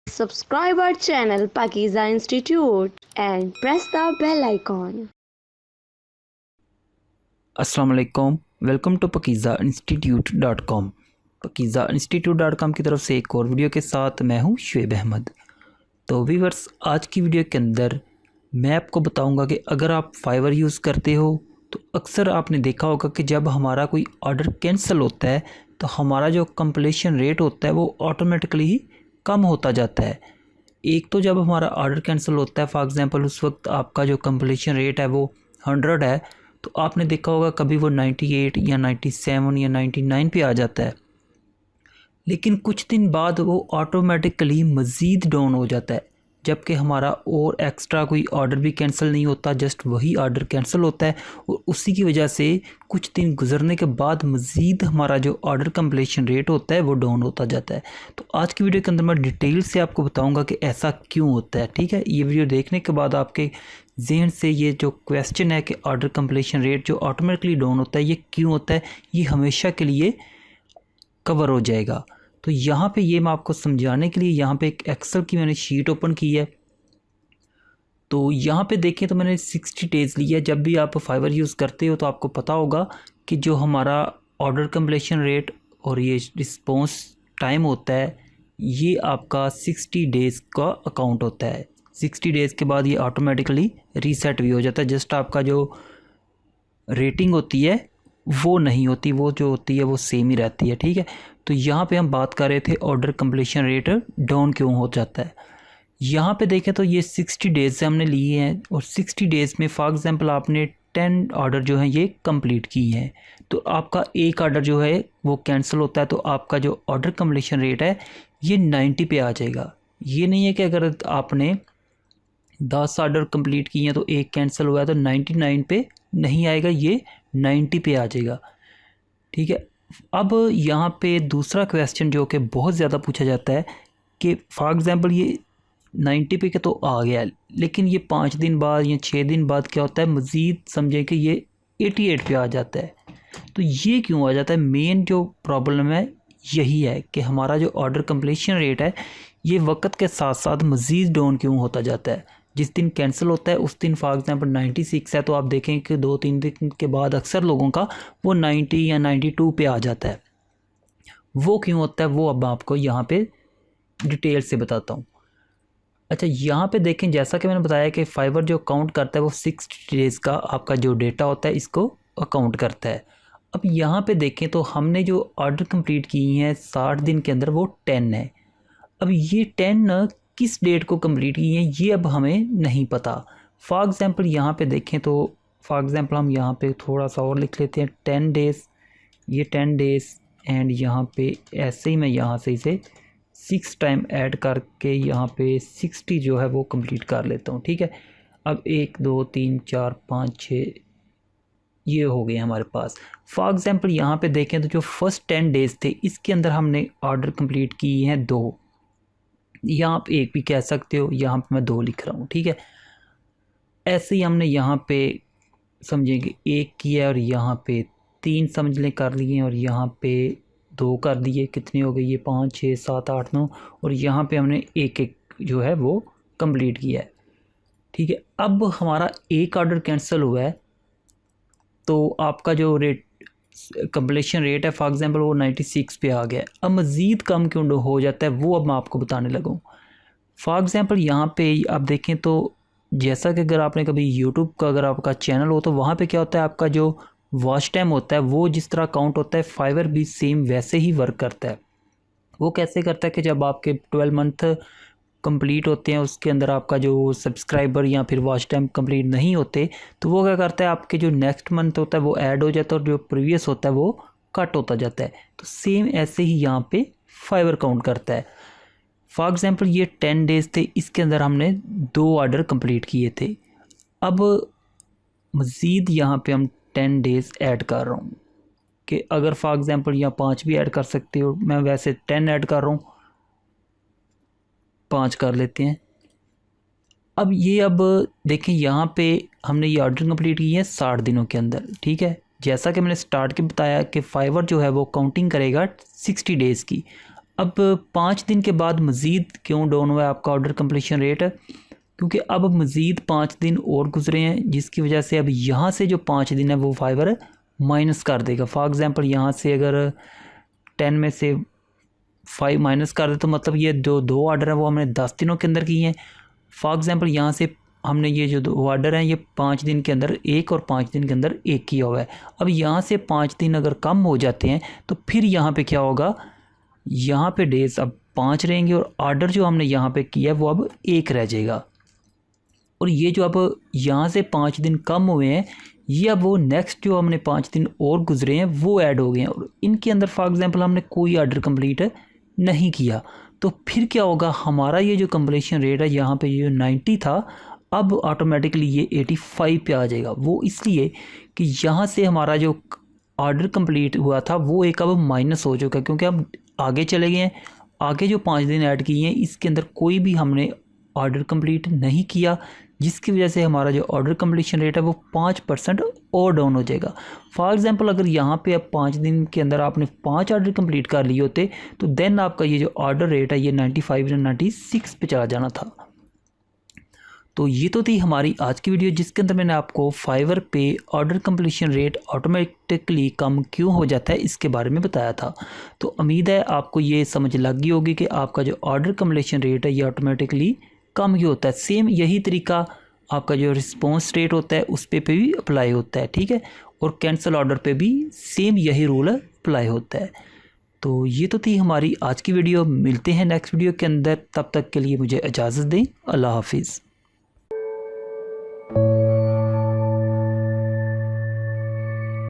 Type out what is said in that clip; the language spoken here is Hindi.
Subscribe our channel Pakiza Institute and press the bell icon. अस्सलाम वालेकुम, वेलकम टू pakizainstitute.com। pakizainstitute.com की तरफ से एक और वीडियो के साथ मैं हूं शुएब अहमद। तो व्यूअर्स, आज की वीडियो के अंदर मैं आपको बताऊंगा कि अगर आप फाइवर यूज़ करते हो तो अक्सर आपने देखा होगा कि जब हमारा कोई ऑर्डर कैंसिल होता है तो हमारा जो कंप्लीशन रेट होता है वो ऑटोमेटिकली ही कम होता जाता है। एक तो जब हमारा ऑर्डर कैंसिल होता है, फॉर एग्ज़ाम्पल उस वक्त आपका जो कंप्लीशन रेट है वो 100 है, तो आपने देखा होगा कभी वो 98 या 97 या 99 पे आ जाता है, लेकिन कुछ दिन बाद वो ऑटोमेटिकली मज़ीद डाउन हो जाता है। जबकि हमारा और एक्स्ट्रा कोई ऑर्डर भी कैंसिल नहीं होता, जस्ट वही ऑर्डर कैंसिल होता है और उसी की वजह से कुछ दिन गुजरने के बाद मज़ीद हमारा जो ऑर्डर कंप्लीशन रेट होता है वो डाउन होता जाता है। तो आज की वीडियो के अंदर मैं डिटेल से आपको बताऊंगा कि ऐसा क्यों होता है। ठीक है, ये वीडियो देखने के बाद आपके जहन से ये जो क्वेश्चन है कि ऑर्डर कंप्लीशन रेट जो ऑटोमेटिकली डाउन होता है ये क्यों होता है, ये हमेशा के लिए कवर हो जाएगा। तो यहाँ पे ये मैं आपको समझाने के लिए यहाँ पे एक एक्सेल की मैंने शीट ओपन की है। तो यहाँ पे देखें तो मैंने 60 डेज़ लिया है। जब भी आप फाइवर यूज़ करते हो तो आपको पता होगा कि जो हमारा ऑर्डर कंप्लीशन रेट और ये रिस्पॉन्स टाइम होता है ये आपका 60 डेज़ का अकाउंट होता है। 60 डेज़ के बाद ये ऑटोमेटिकली रीसेट भी हो जाता है। जस्ट आपका जो रेटिंग होती है वो नहीं होती, वो जो होती है वो सेम ही रहती है। ठीक है, तो यहाँ पे हम बात कर रहे थे ऑर्डर कंप्लीशन रेट डाउन क्यों हो जाता है। यहाँ पे देखें तो ये 60 डेज़ से हमने लिए हैं और 60 डेज़ में फॉर एग्ज़ाम्पल आपने 10 ऑर्डर जो हैं ये कंप्लीट किए हैं, तो आपका एक ऑर्डर जो है वो कैंसिल होता है, तो आपका जो ऑर्डर कंप्लीशन रेट है ये 90 पे आ जाएगा। ये नहीं है कि अगर आपने 10 ऑर्डर कंप्लीट किए हैं तो एक कैंसिल हुआ है तो 99 पे नहीं आएगा, ये 90 पे आ जाएगा। ठीक है, अब यहाँ पे दूसरा क्वेश्चन जो कि बहुत ज़्यादा पूछा जाता है कि फॉर एग्ज़ाम्पल ये 90 पे के तो आ गया, लेकिन ये 5 दिन बाद या 6 दिन बाद क्या होता है, मज़ीद समझें कि ये 88 पे आ जाता है। तो ये क्यों आ जाता है? मेन जो प्रॉब्लम है यही है कि हमारा जो ऑर्डर कंप्लीशन रेट है ये वक्त के साथ साथ मज़ीद डाउन क्यों होता जाता है। जिस दिन कैंसिल होता है उस दिन फॉर एग्ज़ाम्पल 96 है तो आप देखें कि 2-3 दिन के बाद अक्सर लोगों का वो 90 या 92 पे आ जाता है। वो क्यों होता है वो अब मैं आपको यहाँ पे डिटेल से बताता हूँ। अच्छा, यहाँ पे देखें जैसा कि मैंने बताया कि फाइवर जो काउंट करता है वो 60 डेज़ का आपका जो डेटा होता है इसको अकाउंट करता है। अब यहाँ पे देखें तो हमने जो ऑर्डर कंप्लीट किए हैं 60 दिन के अंदर वो 10 है। अब ये 10 किस डेट को कंप्लीट की है ये अब हमें नहीं पता। फॉर एग्ज़ाम्पल यहाँ पे देखें तो फॉर एग्ज़ाम्पल हम यहाँ पे थोड़ा सा और लिख लेते हैं 10 डेज़, ये 10 डेज़ एंड यहाँ पे ऐसे ही मैं यहाँ से इसे 6 टाइम ऐड करके यहाँ पे 60 जो है वो कंप्लीट कर लेता हूँ। ठीक है, अब 1 2 3 4 5 6 ये हो गए हमारे पास। फॉर एग्ज़ाम्पल यहाँ पे देखें तो जो फर्स्ट 10 डेज़ थे इसके अंदर हमने ऑर्डर कंप्लीट किए हैं 2, यहाँ आप 1 भी कह सकते हो, यहाँ पे मैं 2 लिख रहा हूँ। ठीक है, ऐसे ही हमने यहाँ पे समझेंगे 1 किया और यहाँ पे 3 समझ लें कर लिए और यहाँ पे 2 कर दिए, कितने हो गए ये 5 6 7 8 9 और यहाँ पे हमने 1 जो है वो कंप्लीट किया है। ठीक है, अब हमारा एक ऑर्डर कैंसिल हुआ है तो आपका जो रेट कंप्लीशन रेट है फॉर एग्ज़ाम्पल वो 96 पे आ गया है। अब मज़ीद कम क्यों हो जाता है वो अब मैं आपको बताने लगा हूँ। फॉर एग्ज़ाम्पल यहाँ पे आप देखें तो जैसा कि अगर आपने कभी यूट्यूब का अगर आपका चैनल हो तो वहाँ पे क्या होता है, आपका जो वॉच टाइम होता है वो जिस तरह काउंट होता है फाइवर भी सेम वैसे ही वर्क करता है। वो कैसे करता है कि जब आपके 12 मंथ कंप्लीट होते हैं उसके अंदर आपका जो सब्सक्राइबर या फिर वॉच टाइम कंप्लीट नहीं होते तो वो क्या करता है, आपके जो नेक्स्ट मंथ होता है वो ऐड हो जाता है और जो प्रीवियस होता है वो कट होता जाता है। तो सेम ऐसे ही यहाँ पे फाइवर काउंट करता है। फॉर एग्ज़ाम्पल ये 10 डेज़ थे, इसके अंदर हमने 2 ऑर्डर कंप्लीट किए थे। अब मज़ीद यहाँ पे हम 10 डेज़ ऐड कर रहा हूँ कि अगर फॉर एग्ज़ाम्पल यहाँ 5 भी ऐड कर सकते हो, मैं वैसे 10 ऐड कर रहा हूँ, 5 कर लेते हैं। अब ये अब देखें यहाँ पे हमने ये ऑर्डर कंप्लीट की है 60 दिनों के अंदर। ठीक है, जैसा कि मैंने स्टार्ट के बताया कि फाइवर जो है वो काउंटिंग करेगा 60 डेज़ की। अब 5 दिन के बाद मज़ीद क्यों डाउन हुआ है आपका ऑर्डर कंप्लीशन रेट? क्योंकि अब मज़ीद 5 दिन और गुजरे हैं, जिसकी वजह से अब यहाँ से जो 5 दिन है वो फाइवर माइनस कर देगा। फॉर एग्ज़ाम्पल यहाँ से अगर 10 में से 5 माइनस कर दे तो मतलब ये जो 2 ऑर्डर है वो हमने 10 दिनों के अंदर किए हैं। फॉर एग्ज़ाम्पल यहाँ से हमने ये जो 2 ऑर्डर हैं ये 5 दिन के अंदर एक और 5 दिन के अंदर एक किया हुआ है। अब यहाँ से 5 दिन अगर कम हो जाते हैं तो फिर यहाँ पे क्या होगा, यहाँ पे डेज अब 5 रहेंगे और ऑर्डर जो हमने यहाँ पे किया है वो अब 1 रह जाएगा। और ये जो अब यहाँ से 5 दिन कम हुए हैं ये अब वो नेक्स्ट जो हमने 5 दिन और गुजरे हैं वो ऐड हो गए हैं और इनके अंदर फॉर एग्ज़ाम्पल हमने कोई ऑर्डर कंप्लीट नहीं किया, तो फिर क्या होगा, हमारा ये जो कंप्लीशन रेट है यहाँ पे ये 90 था, अब ऑटोमेटिकली ये 85 पे आ जाएगा। वो इसलिए कि यहाँ से हमारा जो ऑर्डर कंप्लीट हुआ था वो एक अब माइनस हो चुका है, क्योंकि अब आगे चले गए हैं। आगे जो 5 दिन ऐड किए हैं इसके अंदर कोई भी हमने ऑर्डर कंप्लीट नहीं किया, जिसकी वजह से हमारा जो ऑर्डर कंप्लीशन रेट है वो 5% और डाउन हो जाएगा। फॉर एग्ज़ाम्पल अगर यहाँ पे अब 5 दिन के अंदर आपने 5 ऑर्डर कंप्लीट कर लिए होते तो देन आपका ये जो ऑर्डर रेट है ये 95 या 96 पे चला जाना था। तो ये तो थी हमारी आज की वीडियो, जिसके अंदर मैंने आपको फाइवर पे ऑर्डर कंप्लीशन रेट ऑटोमेटिकली कम क्यों हो जाता है इसके बारे में बताया था। तो उम्मीद है आपको ये समझ लग गई होगी कि आपका जो ऑर्डर कंप्लीशन रेट है ये ऑटोमेटिकली कम ही होता है। सेम यही तरीका आपका जो रिस्पॉन्स रेट होता है उस पे भी अप्लाई होता है, ठीक है। और कैंसिल ऑर्डर पे भी सेम यही रूल अप्लाई होता है। तो ये तो थी हमारी आज की वीडियो, मिलते हैं नेक्स्ट वीडियो के अंदर, तब तक के लिए मुझे इजाज़त दें। अल्लाह हाफिज़।